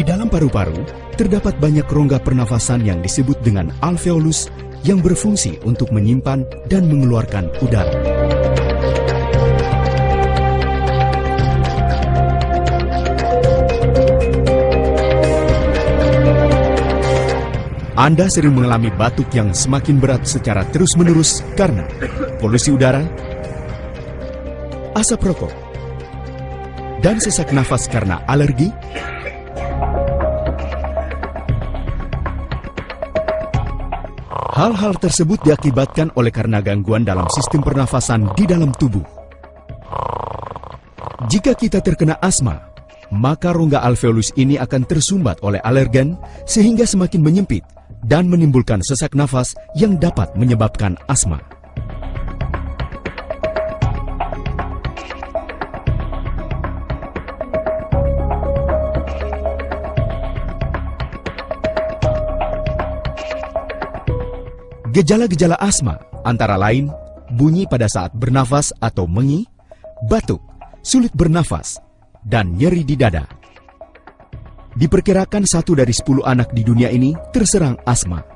Di dalam paru-paru, terdapat banyak rongga pernafasan yang disebut dengan alveolus yang berfungsi untuk menyimpan dan mengeluarkan udara. Anda sering mengalami batuk yang semakin berat secara terus-menerus karena polusi udara, asap rokok, dan sesak nafas karena alergi. Hal-hal tersebut diakibatkan oleh karena gangguan dalam sistem pernafasan di dalam tubuh. Jika kita terkena asma, maka rongga alveolus ini akan tersumbat oleh alergen sehingga semakin menyempit dan menimbulkan sesak nafas yang dapat menyebabkan asma. Gejala-gejala asma antara lain bunyi pada saat bernafas atau mengi, batuk, sulit bernafas, dan nyeri di dada. Diperkirakan 1 dari 10 anak di dunia ini terserang asma.